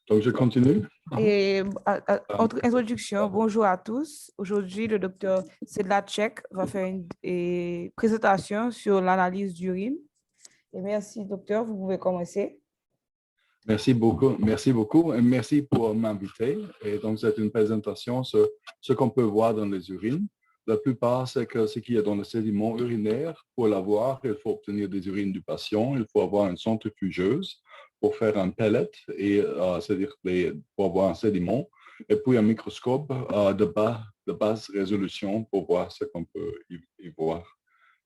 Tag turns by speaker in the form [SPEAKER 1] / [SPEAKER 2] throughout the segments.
[SPEAKER 1] Donc, je continue.
[SPEAKER 2] Et entre introduction, bonjour à tous. Aujourd'hui, le docteur Sedlacek va faire une présentation sur l'analyse d'urine. Et merci, docteur, vous pouvez commencer.
[SPEAKER 1] Merci beaucoup et merci pour m'inviter. Et donc, c'est une présentation sur ce qu'on peut voir dans les urines. La plupart, c'est que ce qu'il y a dans le sédiment urinaire, pour l'avoir, il faut obtenir des urines du patient, il faut avoir une centrifugeuse pour faire un pellet, c'est-à-dire pour avoir un sédiment, et puis un microscope de basse résolution pour voir ce qu'on peut y voir.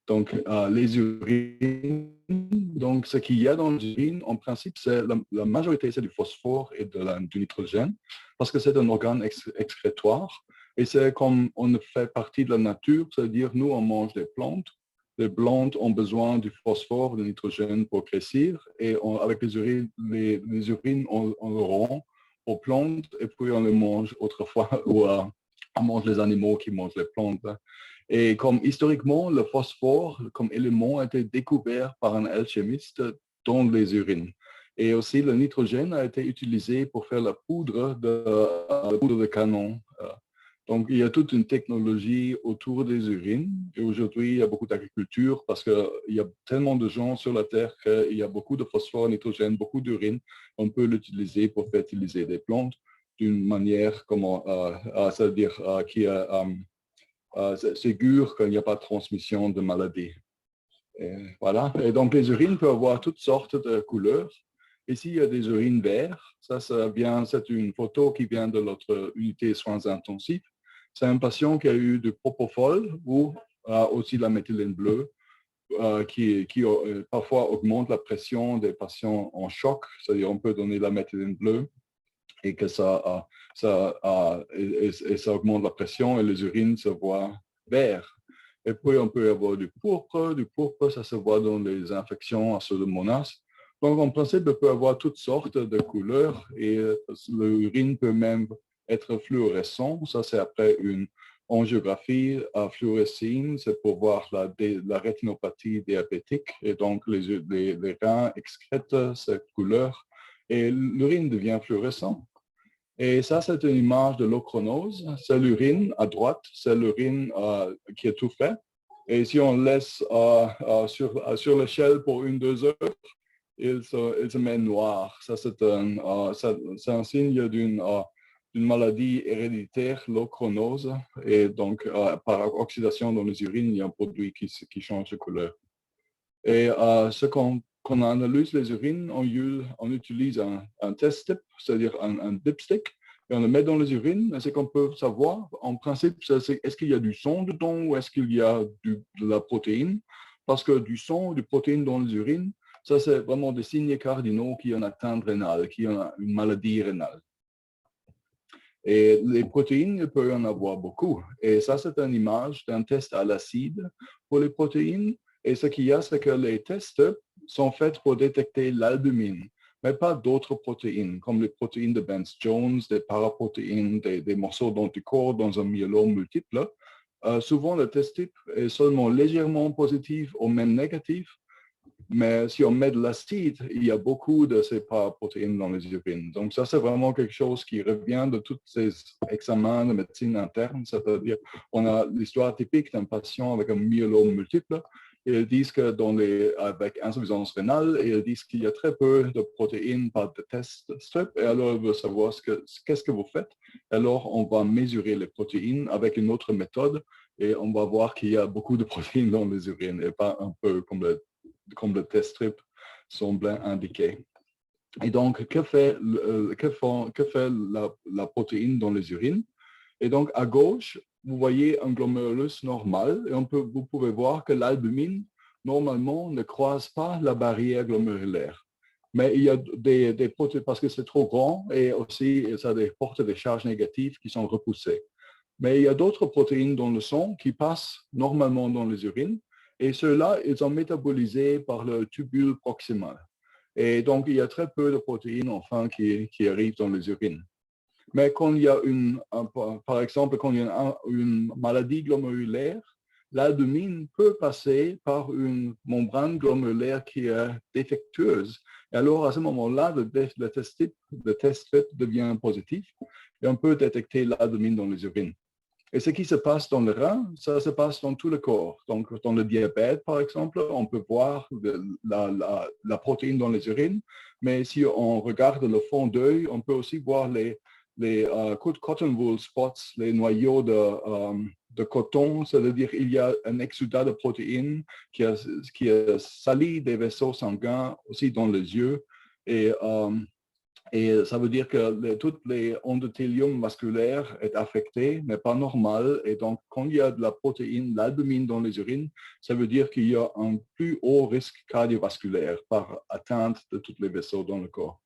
[SPEAKER 1] Donc, les urines, donc ce qu'il y a dans les urines, en principe, c'est la majorité, c'est du phosphore et du nitrogène, parce que c'est un organe excrétoire. Et c'est comme on fait partie de la nature, c'est-à-dire nous, on mange des plantes. Les plantes ont besoin du phosphore, du nitrogène pour grossir. Et avec les urines, on le rend aux plantes et puis on les mange autrefois ou on mange les animaux qui mangent les plantes. Et comme historiquement, le phosphore comme élément a été découvert par un alchimiste dans les urines. Et aussi, le nitrogène a été utilisé pour faire la poudre de canon. Donc, il y a toute une technologie autour des urines. Et aujourd'hui, il y a beaucoup d'agriculture parce qu'il y a tellement de gens sur la Terre qu'il y a beaucoup de phosphore, nitrogène, beaucoup d'urine. On peut l'utiliser pour fertiliser des plantes d'une manière, c'est-à-dire qui est sécure qu'il n'y a pas de transmission de maladies. Et voilà. Et donc, les urines peuvent avoir toutes sortes de couleurs. Ici, il y a des urines vertes. C'est une photo qui vient de notre unité soins intensifs. C'est un patient qui a eu du propofol ou aussi la méthylène bleue qui parfois augmente la pression des patients en choc. C'est-à-dire, on peut donner la méthylène bleue et que ça augmente la pression et les urines se voient vertes. Et puis, on peut avoir du pourpre. Du pourpre, ça se voit dans les infections à Pseudomonas. Donc, en principe, on peut avoir toutes sortes de couleurs et l'urine peut même être fluorescent. Ça, c'est après une angiographie à fluorescine. C'est pour voir la rétinopathie diabétique. Et donc, les reins excrètent cette couleur et l'urine devient fluorescente. Et ça, c'est une image de l'ochronose. C'est l'urine à droite, c'est l'urine qui est tout fait. Et si on laisse sur l'échelle pour 1-2 heures, il se met noir. Ça, c'est un signe d'une maladie héréditaire, l'ochronose. Et donc, par oxydation dans les urines, il y a un produit qui change de couleur. Et quand on analyse les urines, on utilise un test tip, c'est-à-dire un dipstick, et on le met dans les urines. Et ce qu'on peut savoir, en principe, c'est est-ce qu'il y a du sang dedans ou est-ce qu'il y a de la protéine. Parce que du sang, du protéine dans les urines, ça c'est vraiment des signes cardinaux qui ont une atteinte rénale, qui ont une maladie rénale. Et les protéines, il peut y en avoir beaucoup. Et ça, c'est une image d'un test à l'acide pour les protéines. Et ce qu'il y a, c'est que les tests sont faits pour détecter l'albumine, mais pas d'autres protéines, comme les protéines de Bence-Jones, des paraprotéines, des morceaux d'anticorps dans un myélome multiple. Souvent, le test type est seulement légèrement positif ou même négatif, mais si on met de l'acide, il y a beaucoup de ces paraprotéines dans les urines. Donc ça, c'est vraiment quelque chose qui revient de tous ces examens de médecine interne. C'est-à-dire, on a l'histoire typique d'un patient avec un myélome multiple. Et ils disent que avec insuffisance rénale, et ils disent qu'il y a très peu de protéines par de test strep. Et alors, ils veulent savoir qu'est-ce que vous faites. Alors, on va mesurer les protéines avec une autre méthode et on va voir qu'il y a beaucoup de protéines dans les urines et pas un peu comme le test strip semble indiquer. Et donc, que fait la protéine dans les urines? Et donc, à gauche, vous voyez un glomérulus normal et vous pouvez voir que l'albumine, normalement, ne croise pas la barrière glomérulaire. Mais il y a des protéines, parce que c'est trop grand et aussi ça porte des charges négatives qui sont repoussées. Mais il y a d'autres protéines dans le sang qui passent normalement dans les urines et ceux-là, ils sont métabolisés par le tubule proximal. Et donc, il y a très peu de protéines, enfin, qui arrivent dans les urines. Mais quand il y a par exemple, quand il y a une maladie glomérulaire, l'albumine peut passer par une membrane glomérulaire qui est défectueuse. Et alors, à ce moment-là, le test devient positif et on peut détecter l'albumine dans les urines. Et ce qui se passe dans le rein, ça se passe dans tout le corps. Donc, dans le diabète, par exemple, on peut voir la protéine dans les urines, mais si on regarde le fond d'œil, on peut aussi voir les cotton wool spots, les noyaux de coton, c'est-à-dire il y a un exudat de protéines qui a sali des vaisseaux sanguins aussi dans les yeux. Et ça veut dire que toutes les endothélium vasculaires est affecté, n'est pas normal. Et donc, quand il y a de la protéine, l'albumine dans les urines, ça veut dire qu'il y a un plus haut risque cardiovasculaire par atteinte de tous les vaisseaux dans le corps.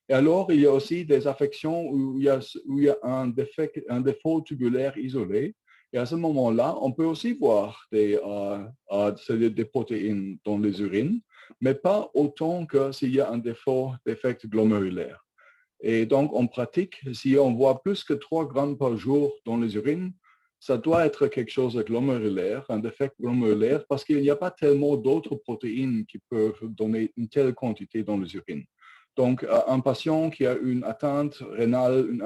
[SPEAKER 1] Et alors, il y a aussi des affections où il y a un défaut tubulaire isolé. Et à ce moment-là, on peut aussi voir des protéines dans les urines, mais pas autant que s'il y a un d'effet glomérulaire. Et donc, en pratique, si on voit plus que 3 grammes par jour dans les urines, ça doit être quelque chose de glomérulaire, un défaut glomérulaire, parce qu'il n'y a pas tellement d'autres protéines qui peuvent donner une telle quantité dans les urines. Donc, un patient qui a une atteinte rénale, une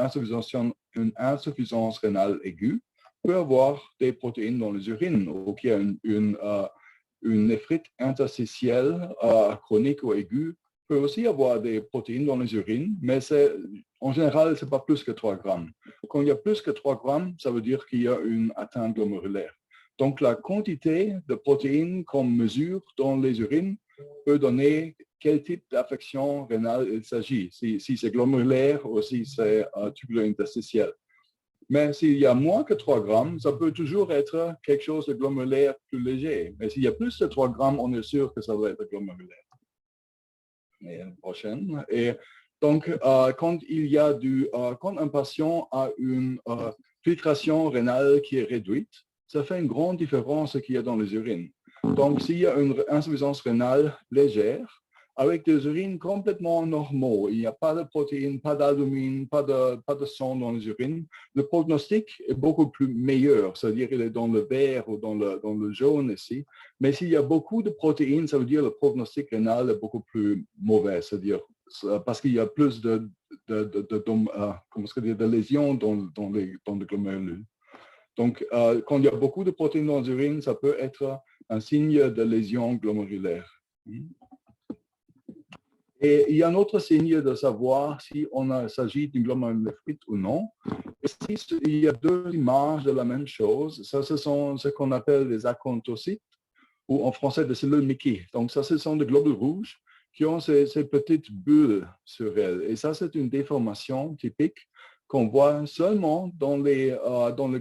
[SPEAKER 1] insuffisance rénale aiguë, peut avoir des protéines dans les urines ou qui a une néphrite interstitielle chronique ou aiguë, peut aussi avoir des protéines dans les urines, mais en général, ce n'est pas plus que 3 grammes. Quand il y a plus que 3 grammes, ça veut dire qu'il y a une atteinte glomérulaire. Donc, la quantité de protéines qu'on mesure dans les urines peut donner quel type d'affection rénale il s'agit, si c'est glomérulaire ou si c'est tubulaire interstitiel. Mais s'il y a moins que 3 grammes, ça peut toujours être quelque chose de glomérulaire plus léger. Mais s'il y a plus de 3 grammes, on est sûr que ça doit être glomérulaire. Et la prochaine. Et donc, quand un patient a une filtration rénale qui est réduite, ça fait une grande différence ce qu'il y a dans les urines. Donc, s'il y a une insuffisance rénale légère, avec des urines complètement normaux, il n'y a pas de protéines, pas d'albumine, pas de sang dans les urines, le pronostic est beaucoup plus meilleur, c'est-à-dire il est dans le vert ou dans le jaune ici. Mais s'il y a beaucoup de protéines, ça veut dire que le pronostic rénal est beaucoup plus mauvais, c'est-à-dire parce qu'il y a plus de lésions dans les glomérules. Donc, quand il y a beaucoup de protéines dans les urines, ça peut être un signe de lésion glomérulaire. Et il y a un autre signe de savoir si il s'agit d'une glomérulonéphrite ou non. Ici, il y a 2 images de la même chose. Ça, ce sont ce qu'on appelle les acanthocytes, ou en français des cellules Mickey. Donc, ça, ce sont des globules rouges qui ont ces petites bulles sur elles. Et ça, c'est une déformation typique qu'on voit seulement dans les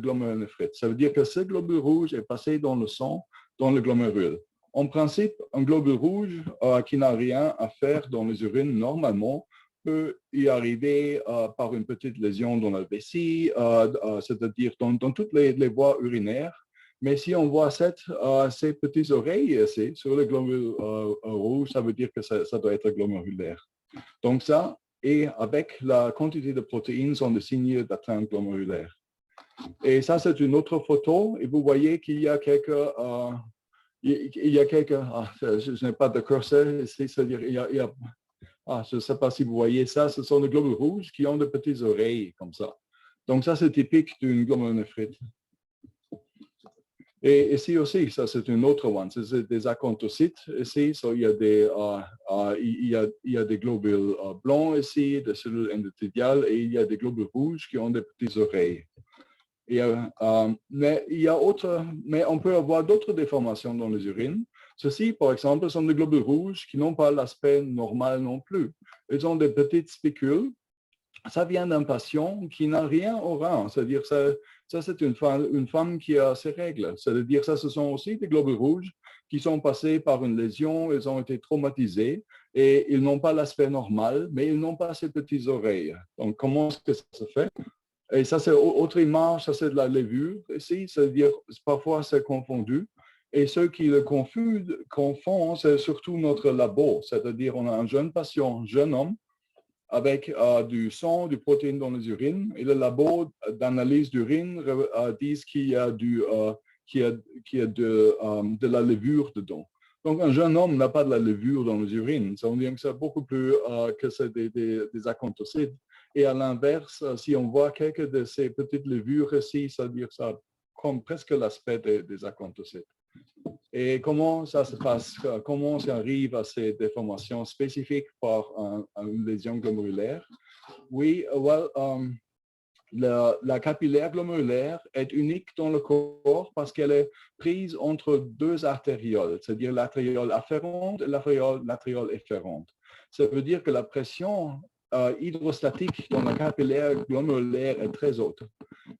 [SPEAKER 1] glomérulonéphrite. Ça veut dire que ce globule rouge est passé dans le sang, dans le glomérule. En principe, un globule rouge qui n'a rien à faire dans les urines normalement peut y arriver par une petite lésion dans la vessie, c'est-à-dire dans toutes les voies urinaires. Mais si on voit ces petites oreilles ici, sur le globule rouge, ça veut dire que ça doit être glomérulaire. Donc ça, et avec la quantité de protéines, sont des signes d'atteinte glomérulaire. Et ça, c'est une autre photo. Et vous voyez qu'il y a quelques... je n'ai pas de curseur ici, c'est-à-dire je ne sais pas si vous voyez ça, ce sont des globules rouges qui ont de petites oreilles comme ça. Donc ça, c'est typique d'une glomérulonéphrite. Et ici aussi, ça c'est une autre one, c'est des acanthocytes ici, il y a des globules blancs ici, des cellules endothéliales, et il y a des globules rouges qui ont des petites oreilles. Mais on peut avoir d'autres déformations dans les urines. Ceux-ci, par exemple, sont des globules rouges qui n'ont pas l'aspect normal non plus. Ils ont des petites spicules. Ça vient d'un patient qui n'a rien au rein. C'est-à-dire ça c'est une femme qui a ses règles. C'est-à-dire ça, ce sont aussi des globules rouges qui sont passés par une lésion, ils ont été traumatisés et ils n'ont pas l'aspect normal, mais ils n'ont pas ces petites oreilles. Donc, comment est-ce que ça se fait? Et ça, c'est autre image, ça c'est de la levure ici, c'est-à-dire parfois c'est confondu. Et ceux qui le confondent, c'est surtout notre labo, c'est-à-dire on a un jeune patient, jeune homme, avec du sang, du protéine dans les urines, et le labo d'analyse d'urine dit qu'il y a qui a de la levure dedans. Donc, un jeune homme n'a pas de la levure dans les urines. Ça veut dire que c'est beaucoup plus que c'est des acanthocytes. Et à l'inverse, si on voit quelques de ces petites levures ici, ça veut dire ça comme presque l'aspect des acanthocytes. Et comment ça se passe? Comment ça arrive à ces déformations spécifiques par une lésion glomérulaire? Oui, la capillaire glomérulaire est unique dans le corps parce qu'elle est prise entre deux artérioles, c'est-à-dire l'artériole afférente et l'artériole efférente. Ça veut dire que la pression hydrostatique dans la capillaire glomérulaire est très haute.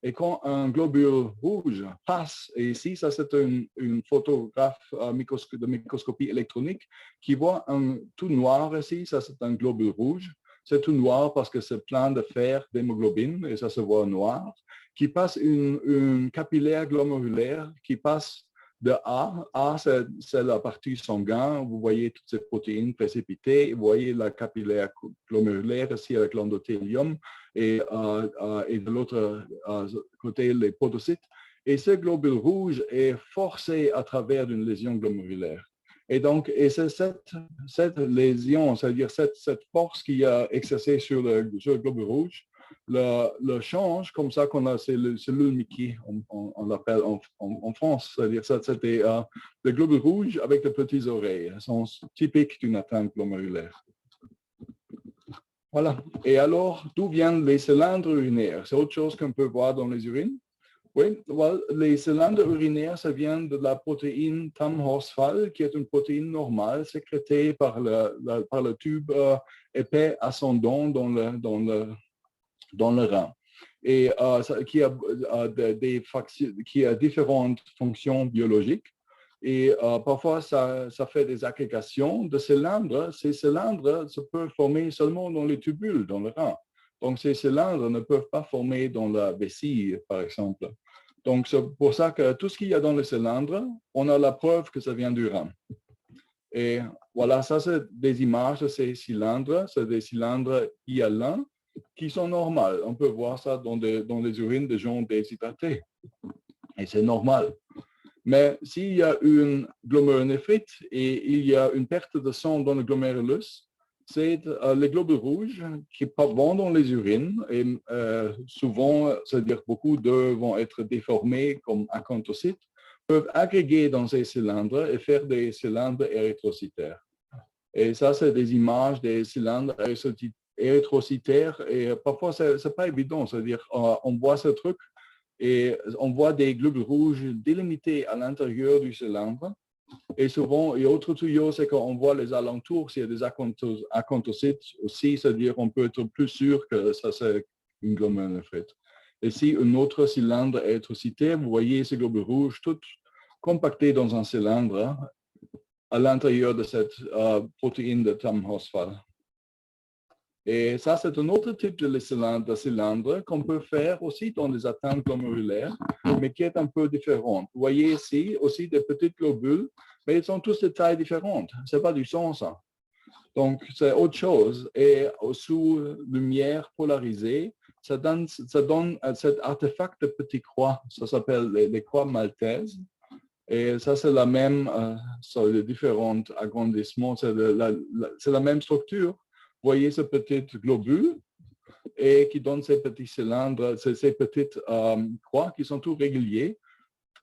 [SPEAKER 1] Et quand un globule rouge passe, et ici, ça c'est une photographe de microscopie électronique qui voit un tout noir ici, ça c'est un globule rouge. C'est tout noir parce que c'est plein de fer d'hémoglobine, et ça se voit noir, qui passe une capillaire glomérulaire qui passe de A. A, c'est la partie sanguine. Vous voyez toutes ces protéines précipitées. Vous voyez la capillaire glomérulaire ici avec l'endothélium et de l'autre côté, les podocytes. Et ce globule rouge est forcé à travers une lésion glomérulaire. Et donc, c'est cette lésion, c'est-à-dire cette force qui a exercé sur le globule rouge, le change, comme ça qu'on a, c'est le cellule Mickey, on l'appelle en France, c'est-à-dire ça, c'était le globule rouge avec de petites oreilles, elles sont typiques d'une atteinte glomérulaire. Voilà. Et alors, d'où viennent les cylindres urinaires? C'est autre chose qu'on peut voir dans les urines. Oui, les cylindres urinaires, ça vient de la protéine TAM-Horsfall, qui est une protéine normale sécrétée par le tube épais ascendant dans le rein, et qui a différentes fonctions biologiques. Et parfois, ça fait des agrégations de cylindres. Ces cylindres se peuvent former seulement dans les tubules, dans le rein. Donc, ces cylindres ne peuvent pas former dans la vessie, par exemple. Donc, c'est pour ça que tout ce qu'il y a dans le cylindre, on a la preuve que ça vient du rein. Et voilà, ça, c'est des images de ces cylindres. C'est des cylindres hyalins qui sont normales. On peut voir ça dans les urines de gens déshydratés. Et c'est normal. Mais s'il y a une glomérulonéphrite et il y a une perte de sang dans le glomérulus, c'est les globules rouges qui vont dans les urines et souvent, c'est-à-dire beaucoup d'eux vont être déformés comme acanthocytes, peuvent agréger dans ces cylindres et faire des cylindres érythrocytaires. Et ça, c'est des images des cylindres érythrocytaires et parfois, c'est pas évident, c'est-à-dire on voit ce truc et on voit des globules rouges délimités à l'intérieur du cylindre. Et souvent, et autre tuyau, c'est qu'on voit les alentours, s'il y a des acanthocytes aussi, c'est-à-dire qu'on peut être plus sûr que ça c'est une glomérulonéphrite. Et si un autre cylindre est érythrocytaire, vous voyez ces globules rouges tout compactés dans un cylindre à l'intérieur de cette protéine de TAM-Horsfall. Et ça, c'est un autre type de cylindre qu'on peut faire aussi dans des atteintes glomérulaires, mais qui est un peu différente. Vous voyez ici aussi des petites globules, mais ils sont tous de tailles différentes. Ce n'est pas du sang, ça. Donc, c'est autre chose. Et sous lumière polarisée, ça donne cet artefact de petites croix. Ça s'appelle les croix maltaises. Et ça, c'est la même, sur les différents agrandissements, c'est la même structure. Vous voyez ce petit globule et qui donne ces petits cylindres, ces petites croix qui sont tout réguliers.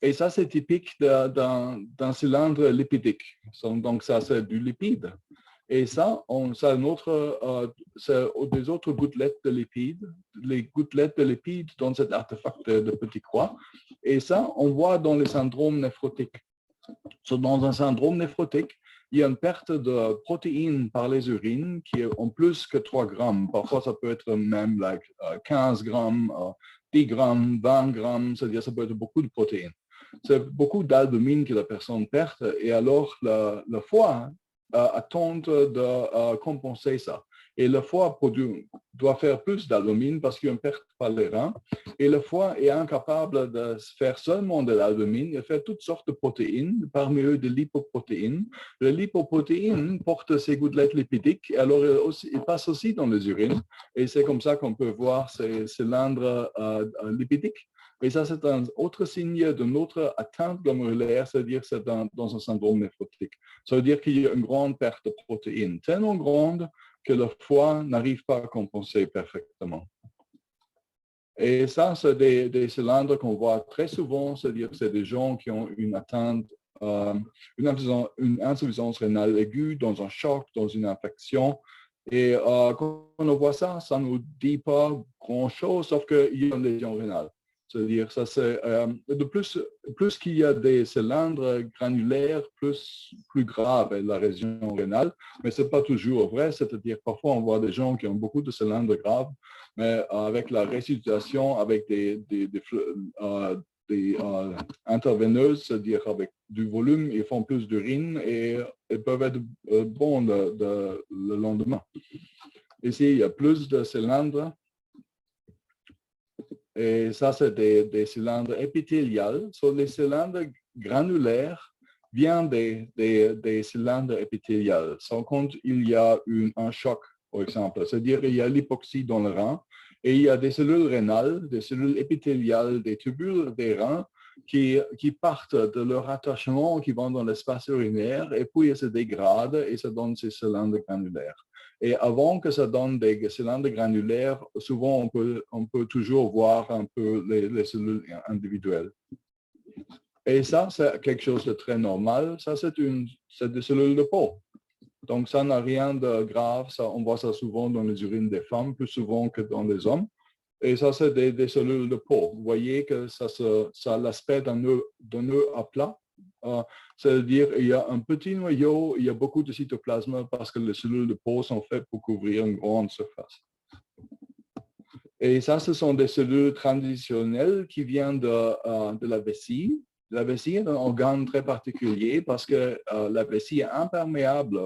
[SPEAKER 1] Et ça, c'est typique d'un cylindre lipidique. Donc, ça, c'est du lipide. Et ça, ça c'est des autres gouttelettes de lipides. Les gouttelettes de lipides donnent cet artefact de petites croix. Et ça, on voit dans les syndromes néphrotiques. Dans un syndrome néphrotique, il y a une perte de protéines par les urines qui est en plus que 3 grammes. Parfois, ça peut être même 15 grammes, 10 grammes, 20 grammes, c'est-à-dire ça peut être beaucoup de protéines. C'est beaucoup d'albumine que la personne perd et alors le foie attend de compenser ça. Et le foie doit faire plus d'albumine parce qu'il y a une perte par les reins. Et le foie est incapable de faire seulement de l'albumine. Il fait toutes sortes de protéines, parmi eux des lipoprotéines. Les lipoprotéines portent ces gouttelettes lipidiques. Alors, ils passent aussi dans les urines. Et c'est comme ça qu'on peut voir ces cylindres lipidiques. Et ça, c'est un autre signe d'une autre atteinte glomérulaire, c'est-à-dire que c'est dans un syndrome néphrotique. Ça veut dire qu'il y a une grande perte de protéines, tellement grande que le foie n'arrive pas à compenser perfectement. Et ça, c'est des cylindres qu'on voit très souvent, c'est-à-dire que c'est des gens qui ont une atteinte, une insuffisance rénale aiguë dans un choc, dans une infection. Et quand on voit ça, ça ne nous dit pas grand-chose, sauf qu'il y a une lésion rénale. C'est-à-dire, ça c'est de plus qu'il y a des cylindres granulaires, plus grave est la région rénale, mais ce n'est pas toujours vrai. C'est-à-dire, parfois on voit des gens qui ont beaucoup de cylindres graves, mais avec la restitution, avec des interveneuses, c'est-à-dire avec du volume, ils font plus d'urine et ils peuvent être bons le lendemain. Ici, il y a plus de cylindres. Et ça, c'est des cylindres épithéliales. Les cylindres granulaires viennent des cylindres épithéliales. Sans compte, il y a un choc, par exemple. C'est-à-dire qu'il y a l'hypoxie dans le rein et il y a des cellules rénales, des cellules épithéliales, des tubules des reins qui partent de leur attachement, qui vont dans l'espace urinaire et puis ils se dégradent et ça donne ces cylindres granulaires. Et avant que ça donne des cylindres granulaires, souvent on peut toujours voir un peu les cellules individuelles. Et ça, c'est quelque chose de très normal. Ça, c'est des cellules de peau. Donc, ça n'a rien de grave. Ça, on voit ça souvent dans les urines des femmes, plus souvent que dans les hommes. Et ça, c'est des cellules de peau. Vous voyez que ça a l'aspect d'un nœud à plat. C'est-à-dire il y a un petit noyau, il y a beaucoup de cytoplasme parce que les cellules de peau sont faites pour couvrir une grande surface. Et ça, ce sont des cellules transitionnelles qui viennent de la vessie. La vessie est un organe très particulier parce que la vessie est imperméable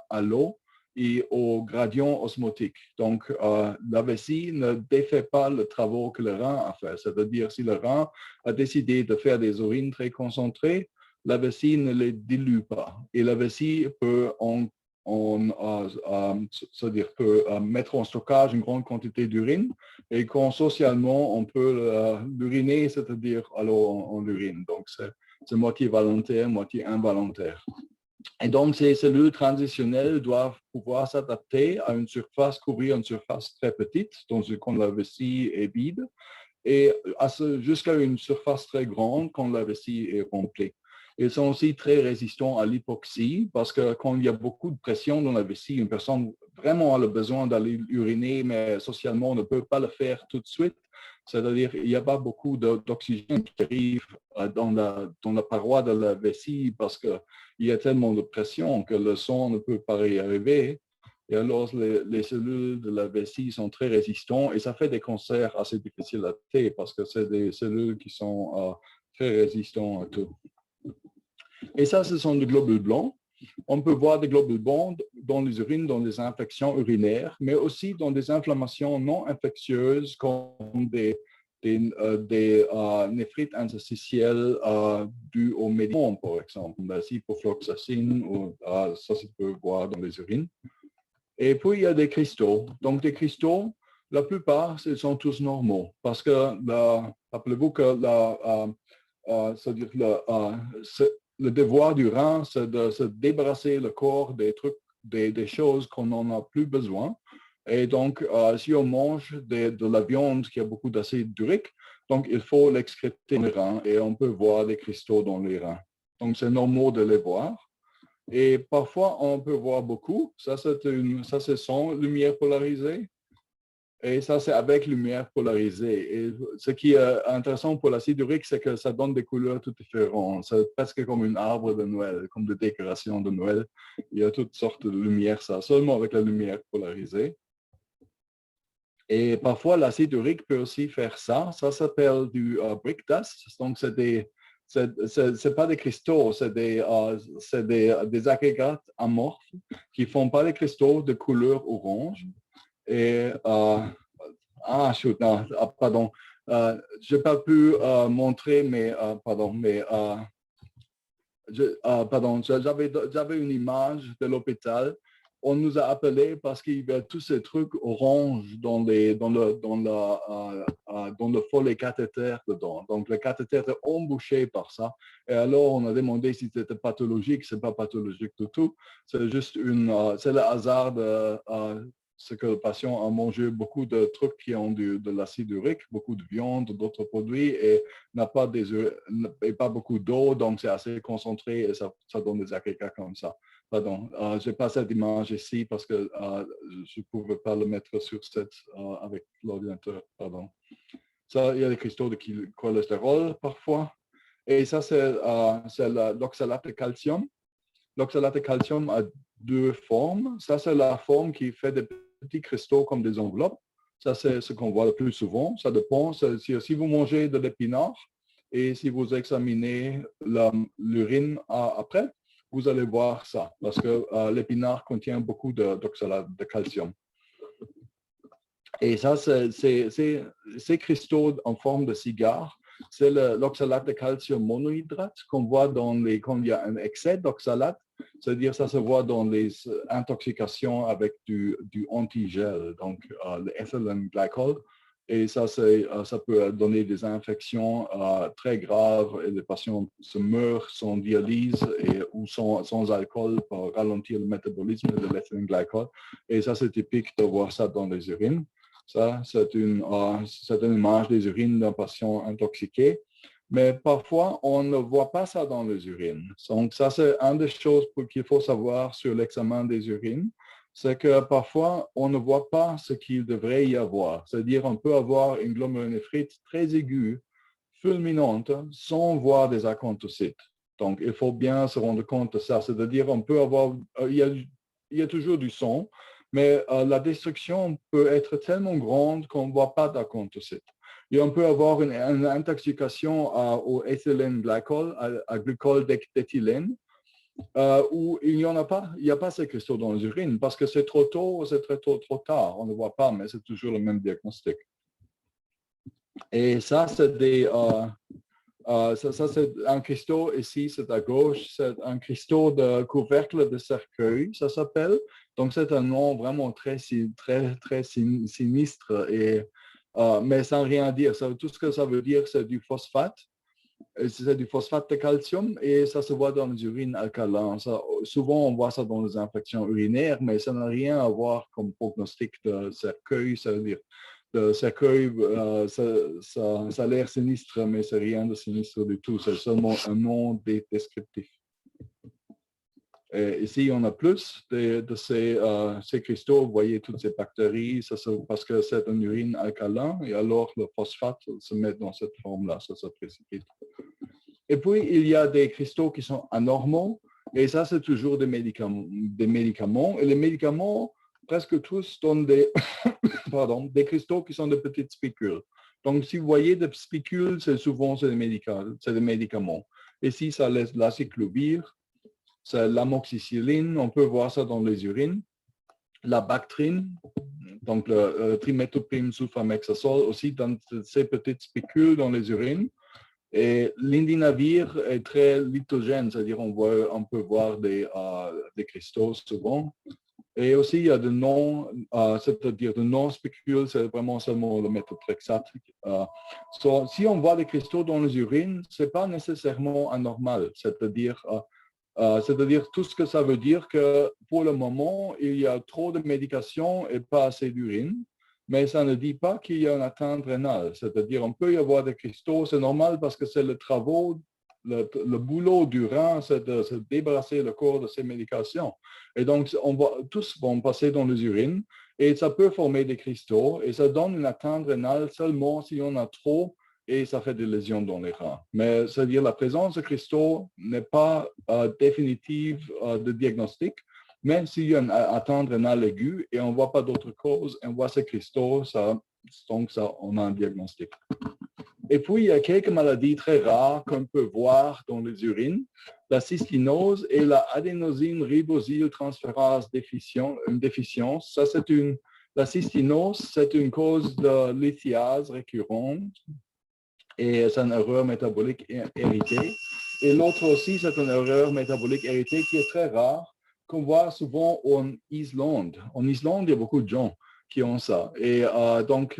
[SPEAKER 1] à l'eau et au gradient osmotique. Donc, la vessie ne défait pas le travail que le rein a fait. C'est-à-dire, si le rein a décidé de faire des urines très concentrées, la vessie ne les dilue pas. Et la vessie peut mettre en stockage une grande quantité d'urine et quand socialement on peut l'uriner, c'est-à-dire alors on l'urine. Donc, c'est moitié volontaire, moitié involontaire. Et donc, ces cellules transitionnelles doivent pouvoir s'adapter à une surface, couvrir une surface très petite, quand la vessie est vide, et jusqu'à une surface très grande quand la vessie est remplie. Ils sont aussi très résistants à l'hypoxie parce que quand il y a beaucoup de pression dans la vessie, une personne vraiment a le besoin d'aller uriner, mais socialement on ne peut pas le faire tout de suite. C'est-à-dire qu'il n'y a pas beaucoup d'oxygène qui arrive dans la paroi de la vessie parce qu'il y a tellement de pression que le sang ne peut pas y arriver. Et alors, les cellules de la vessie sont très résistantes et ça fait des cancers assez difficiles à traiter parce que c'est des cellules qui sont très résistantes à tout. Et ça, ce sont des globules blancs. On peut voir des globules blancs dans les urines, dans des infections urinaires, mais aussi dans des inflammations non infectieuses comme des néphrites interstitielles dues aux médicaments, par exemple, la ciprofloxacine, ou ça se peut voir dans les urines. Et puis, il y a des cristaux. Donc, des cristaux, la plupart, ils sont tous normaux. Parce que, rappelez-vous que le devoir du rein, c'est de se débarrasser le corps des trucs, des choses qu'on n'en a plus besoin. Et donc, si on mange de la viande qui a beaucoup d'acide urique, donc il faut l'excréter dans les reins et on peut voir des cristaux dans les reins. Donc, c'est normal de les voir. Et parfois, on peut voir beaucoup. Ça, c'est sans lumière polarisée. Et ça, c'est avec lumière polarisée. Et ce qui est intéressant pour l'acide urique, c'est que ça donne des couleurs toutes différentes. C'est presque comme un arbre de Noël, comme des décorations de Noël. Il y a toutes sortes de lumières, ça, seulement avec la lumière polarisée. Et parfois, l'acide urique peut aussi faire ça. Ça s'appelle du brick dust. Donc, c'est pas des cristaux, c'est des agrégats amorphes qui font pas des cristaux de couleur orange. Et, pardon. Je n'ai pas pu montrer, mais, j'avais une image de l'hôpital on nous a appelés parce qu'il y avait tous ces trucs orange dans le follet cathéter dedans. Donc, le cathéter était embouché par ça. Et alors, on a demandé si c'était pathologique. C'est pas pathologique du tout. C'est juste c'est le hasard de ce que le patient a mangé beaucoup de trucs qui ont de l'acide urique, beaucoup de viande, d'autres produits et n'a pas beaucoup d'eau, donc c'est assez concentré et ça donne des agrégats comme ça. Pardon, je n'ai pas cette image ici parce que je ne pouvais pas le mettre sur cette avec l'ordinateur. Pardon. Ça, il y a des cristaux de cholestérol parfois. Et ça, c'est l'oxalate de calcium. L'oxalate de calcium a deux formes. Ça, c'est la forme qui fait des petits cristaux comme des enveloppes. Ça, c'est ce qu'on voit le plus souvent. Ça dépend. Si vous mangez de l'épinard et si vous examinez l'urine après, vous allez voir ça, parce que l'épinard contient beaucoup d'oxalate de calcium. Et ça, ces cristaux en forme de cigare, c'est l'oxalate de calcium monohydrate qu'on voit quand il y a un excès d'oxalate, c'est-à-dire ça se voit dans les intoxications avec du antigel, donc le ethylene glycol. Et ça peut donner des infections très graves et les patients se meurent sans dialyse ou sans alcool pour ralentir le métabolisme de l'ethylene glycol. Et ça, c'est typique de voir ça dans les urines. Ça, c'est une image des urines d'un patient intoxiqué. Mais parfois, on ne voit pas ça dans les urines. Donc, ça, c'est une des choses qu'il faut savoir sur l'examen des urines. C'est que parfois, on ne voit pas ce qu'il devrait y avoir. C'est-à-dire, on peut avoir une glomérulonéphrite très aiguë, fulminante, sans voir des acanthocytes. Donc, il faut bien se rendre compte de ça. C'est-à-dire, on peut avoir, il y a toujours du sang, mais la destruction peut être tellement grande qu'on ne voit pas d'acanthocytes. Et on peut avoir une intoxication au ethylène glycol, à glycol d'éthylène, où il n'y a pas ces cristaux dans les urines parce que c'est trop tôt, c'est trop tard. On ne voit pas, mais c'est toujours le même diagnostic. Et ça, c'est ça, c'est un cristaux ici, c'est à gauche, c'est un cristaux de couvercle de cercueil, ça s'appelle. Donc, c'est un nom vraiment très sinistre, mais sans rien dire. Tout ce que ça veut dire, c'est du phosphate. C'est du phosphate de calcium et ça se voit dans les urines alcalines. Souvent, on voit ça dans les infections urinaires, mais ça n'a rien à voir comme prognostic de cercueil, ça veut dire le cercueil, ça a l'air sinistre, mais c'est rien de sinistre du tout. C'est seulement un nom descriptif. Et ici, on a plus de ces cristaux. Vous voyez toutes ces bactéries, parce que c'est une urine alcalin, et alors le phosphate se met dans cette forme-là, ça se précipite. Et puis, il y a des cristaux qui sont anormaux, et ça, c'est toujours des médicaments. Et les médicaments, presque tous donnent des cristaux qui sont de petites spicules. Donc, si vous voyez des spicules, c'est des médicaments. Ici, ça laisse l'aciclovir, c'est l'amoxicilline, on peut voir ça dans les urines. La bactrine, donc le triméthylprim sulfamexazole, aussi dans ces petites spicules dans les urines. Et l'indinavir est très lithogène, c'est-à-dire on peut voir des cristaux souvent. Et aussi, il y a de c'est-à-dire de non-spicules, c'est vraiment seulement le méthotrexate. Si on voit des cristaux dans les urines, ce n'est pas nécessairement anormal. C'est-à-dire tout ce que ça veut dire que pour le moment, il y a trop de médication et pas assez d'urine. Mais ça ne dit pas qu'il y a une atteinte rénale. C'est-à-dire on peut y avoir des cristaux, c'est normal parce que c'est le boulot du rein, c'est de se débarrasser le corps de ces médications. Et donc, tous vont passer dans les urines et ça peut former des cristaux et ça donne une atteinte rénale seulement si on a trop et ça fait des lésions dans les reins. Mais c'est-à-dire la présence de cristaux n'est pas définitive de diagnostic, mais s'il y a une atteinte rénale aiguë et on ne voit pas d'autres causes, on voit ces cristaux, donc on a un diagnostic. Et puis, il y a quelques maladies très rares qu'on peut voir dans les urines. La cystinose et la adénosine ribosyltransférase déficience. La cystinose, c'est une cause de lithiase récurrente et c'est une erreur métabolique héritée. Et l'autre aussi, c'est une erreur métabolique héritée qui est très rare, qu'on voit souvent en Islande. En Islande, il y a beaucoup de gens qui ont ça. Et donc,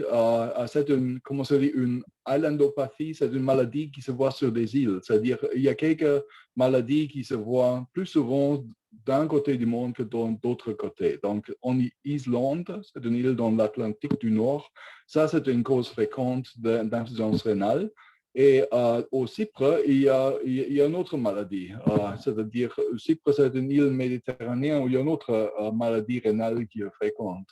[SPEAKER 1] c'est comment ça dit, une islandopathie, c'est une maladie qui se voit sur des îles. C'est-à-dire, il y a quelques maladies qui se voient plus souvent d'un côté du monde que dans d'autres côtés. Donc, en Islande, c'est une île dans l'Atlantique du Nord. Ça, c'est une cause fréquente d'insuffisance rénale. Et au Chypre, il y a une autre maladie. C'est-à-dire, Chypre, c'est une île méditerranéenne où il y a une autre maladie rénale qui est fréquente.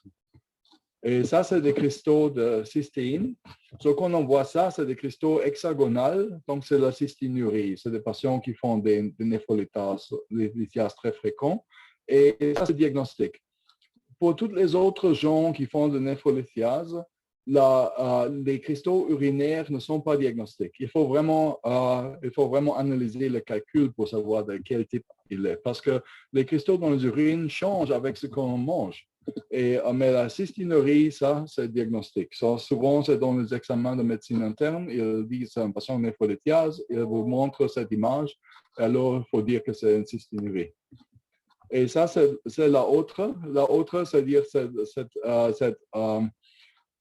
[SPEAKER 1] Et ça, c'est des cristaux de cystéine. Quand on voit ça, c'est des cristaux hexagonaux, donc c'est la cystinurie. C'est des patients qui font des néphrolithiases très fréquents. Et ça, c'est diagnostic. Pour tous les autres gens qui font de néphrolithiase, les cristaux urinaires ne sont pas diagnostiques. Il faut vraiment analyser le calcul pour savoir de quel type il est. Parce que les cristaux dans les urines changent avec ce qu'on mange. Mais la cystinurie, ça, c'est diagnostic. Souvent, c'est dans les examens de médecine interne. Ils disent c'est un patient néphrolithiase. Ils vous montrent cette image. Alors, il faut dire que c'est une cystinurie. Et ça, c'est la autre. La autre, c'est-à-dire cette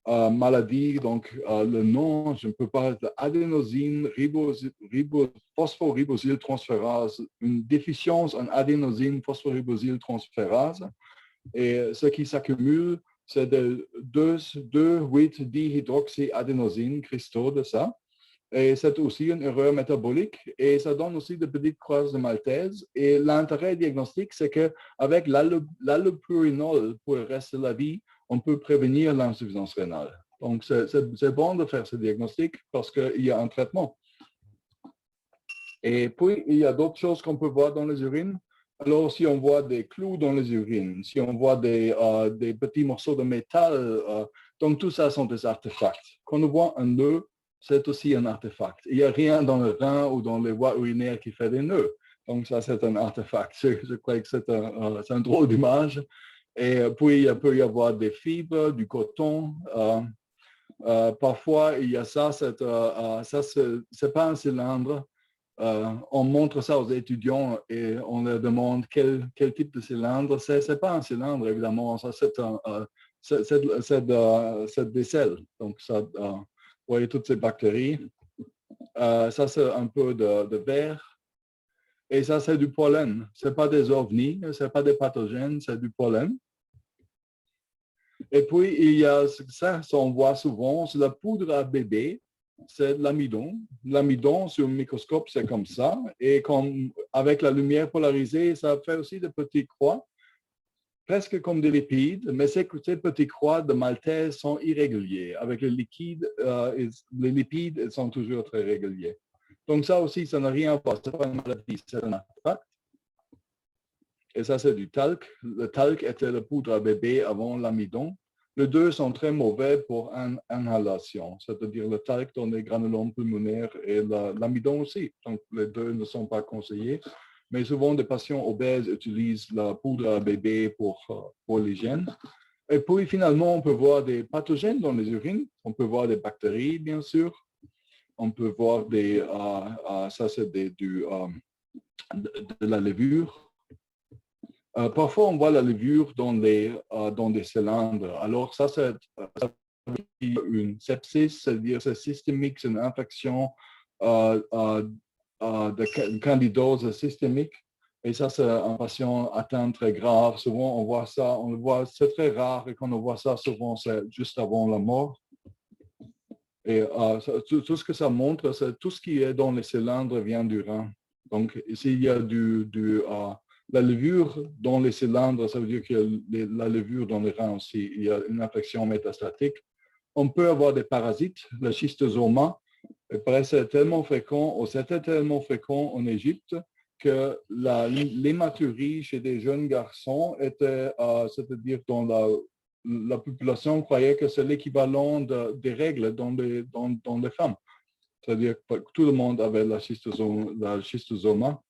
[SPEAKER 1] maladie, donc le nom, je ne peux pas, adénosine phosphoribosyltransférase, une déficience en adénosine phosphoribosyltransférase. Et ce qui s'accumule, c'est de 2,8-dihydroxyadénosine, cristaux de ça. Et c'est aussi une erreur métabolique et ça donne aussi de petites croisses de Maltese. Et l'intérêt diagnostique, c'est qu'avec l'allopurinol pour le reste de la vie, on peut prévenir l'insuffisance rénale. Donc, c'est bon de faire ce diagnostic parce qu'il y a un traitement. Et puis, il y a d'autres choses qu'on peut voir dans les urines. Alors, si on voit des clous dans les urines, si on voit des petits morceaux de métal, donc tout ça sont des artefacts. Quand on voit un nœud, c'est aussi un artefact. Il n'y a rien dans le rein ou dans les voies urinaires qui fait des nœuds. Donc ça, c'est un artefact. Je crois que c'est un drôle d'image. Et puis, il peut y avoir des fibres, du coton. Parfois, il y a ça, c'est pas un cylindre. On montre ça aux étudiants et on leur demande quel type de cylindre. C'est pas un cylindre, évidemment. Ça, c'est des selles. Donc, ça, vous voyez toutes ces bactéries. Ça, c'est un peu de verre. Et ça, c'est du pollen. Ce n'est pas des ovnis, ce n'est pas des pathogènes, c'est du pollen. Et puis, il y a ça on voit souvent, c'est la poudre à bébé. C'est de l'amidon. L'amidon, sur le microscope, c'est comme ça. Et avec la lumière polarisée, ça fait aussi des petites croix, presque comme des lipides, mais ces petites croix de Maltese sont irréguliers. Avec les lipides, ils sont toujours très réguliers. Donc ça aussi, ça n'a rien à voir. Ce n'est pas une maladie, c'est un artefact. Et ça, c'est du talc. Le talc était la poudre à bébé avant l'amidon. Les deux sont très mauvais pour inhalation, c'est-à-dire le talc dans les granulomes pulmonaires et l'amidon aussi. Donc, les deux ne sont pas conseillés. Mais souvent, des patients obèses utilisent la poudre à bébé pour l'hygiène. Et puis, finalement, on peut voir des pathogènes dans les urines. On peut voir des bactéries, bien sûr. On peut voir ça, c'est de la levure. Parfois, on voit la levure dans des cylindres. Alors, ça, c'est une sepsis, c'est-à-dire c'est systémique, c'est une infection de candidose systémique. Et ça, c'est un patient atteint très grave. Souvent, on voit ça, c'est très rare. Et quand on voit ça, souvent, c'est juste avant la mort. Et tout ce que ça montre, c'est tout ce qui est dans les cylindres vient du rein. Donc, s'il y a la levure dans les cylindres, ça veut dire qu'il y a la levure dans les reins aussi. Il y a une infection métastatique. On peut avoir des parasites, le schistosoma. C'était tellement fréquent en Égypte que l'hématurie chez des jeunes garçons était, c'est-à-dire dans la population croyait que c'est l'équivalent des règles dans les femmes. C'est-à-dire que tout le monde avait la schistosoma.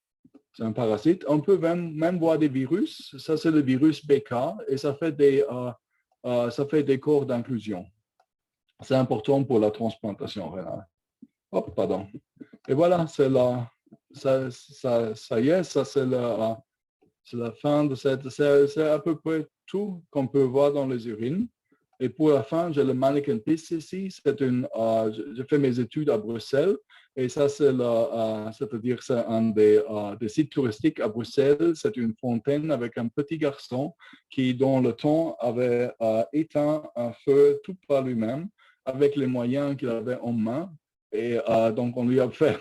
[SPEAKER 1] C'est un parasite. On peut même voir des virus. Ça, c'est le virus BK et ça fait des corps d'inclusion. C'est important pour la transplantation rénale. Oh, pardon. Et voilà, c'est ça y est, ça C'est la fin de c'est à peu près tout qu'on peut voir dans les urines. Et pour la fin, j'ai le mannequin piste ici. Je fais mes études à Bruxelles. Et ça, c'est-à-dire c'est un des sites touristiques à Bruxelles. C'est une fontaine avec un petit garçon qui, dans le temps, avait éteint un feu tout par lui-même avec les moyens qu'il avait en main. Et donc, on lui a fait,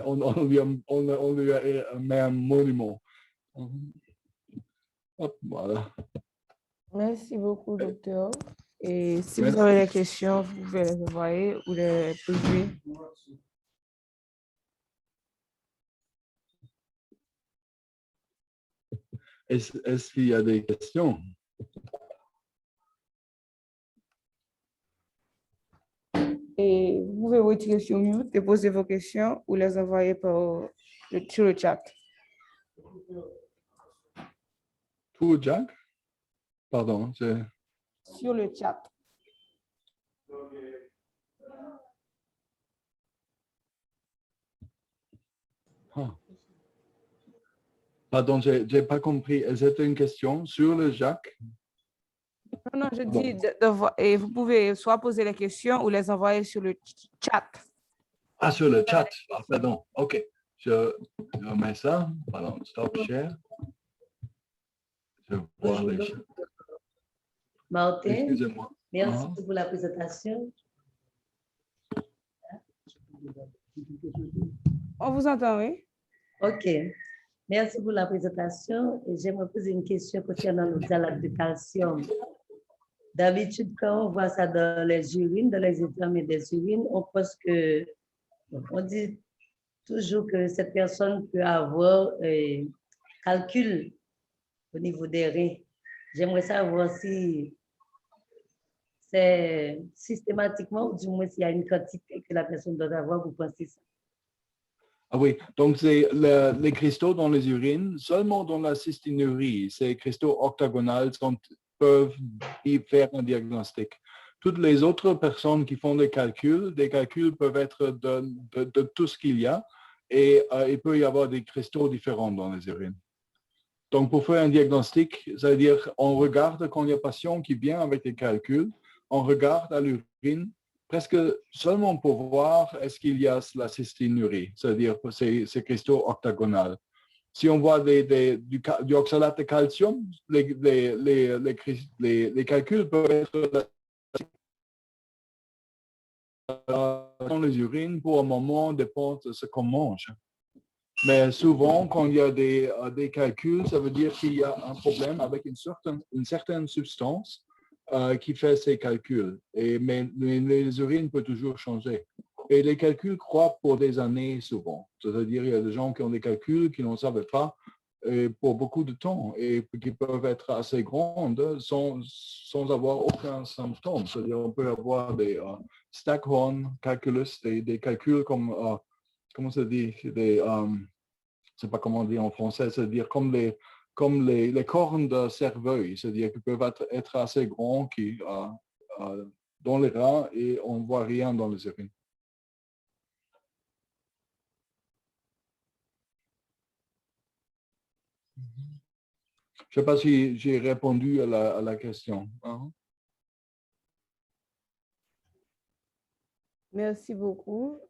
[SPEAKER 1] on lui a mis un monument. Hop, voilà.
[SPEAKER 2] Merci beaucoup, docteur. Et si vous avez des questions, vous pouvez les envoyer ou les poser.
[SPEAKER 1] Est-ce qu'il y a des questions?
[SPEAKER 2] Et vous pouvez retirer sur mute et poser vos questions ou les envoyer sur le chat.
[SPEAKER 1] Tout, Jack? Pardon,
[SPEAKER 2] Sur le chat.
[SPEAKER 1] Ah. Pardon, je n'ai pas compris. C'était une question sur le Jacques?
[SPEAKER 2] Non, je dis, et vous pouvez soit poser les questions ou les envoyer sur le chat.
[SPEAKER 1] Ah, sur le chat. Ah, pardon. OK. Je mets ça. Pardon, stop share. Je vois les choses.
[SPEAKER 3] Martin,
[SPEAKER 1] excusez-moi.
[SPEAKER 3] merci pour la présentation.
[SPEAKER 2] On vous entend, oui?
[SPEAKER 3] OK. Merci pour la présentation. J'aimerais poser une question concernant le dialogue de calcium. D'habitude, quand on voit ça dans les urines, dans les examens des urines, on pense que, on dit toujours que cette personne peut avoir calcul au niveau des reins. J'aimerais savoir si c'est systématiquement ou du moins s'il y a une quantité que la personne doit avoir, vous pensez ça?
[SPEAKER 1] Ah oui, donc c'est les cristaux dans les urines, seulement dans la cystinurie, ces cristaux octagonales peuvent y faire un diagnostic. Toutes les autres personnes qui font des calculs peuvent être de tout ce qu'il y a et il peut y avoir des cristaux différents dans les urines. Donc pour faire un diagnostic, c'est-à-dire on regarde quand il y a un patient qui vient avec des calculs, on regarde à l'urine presque seulement pour voir est-ce qu'il y a la cystinurie, c'est-à-dire ces cristaux octagonales. Si on voit du oxalate de calcium, les calculs peuvent être dans les urines pour un moment dépend de ce qu'on mange. Mais souvent, quand il y a des calculs, ça veut dire qu'il y a un problème avec une certaine substance qui fait ces calculs. Mais les urines peuvent toujours changer. Et les calculs croient pour des années souvent. C'est-à-dire il y a des gens qui ont des calculs qui n'en savaient pas pour beaucoup de temps et qui peuvent être assez grandes sans avoir aucun symptôme. C'est-à-dire on peut avoir des Stackhorn calculus, des calculs comme, comment ça dit, je ne sais pas comment on dit en français, c'est-à-dire comme les cornes de cerveuil, c'est-à-dire qu'ils peuvent être assez grands dans les reins et on ne voit rien dans les urines. Je ne sais pas si j'ai répondu à la question.
[SPEAKER 2] Merci beaucoup.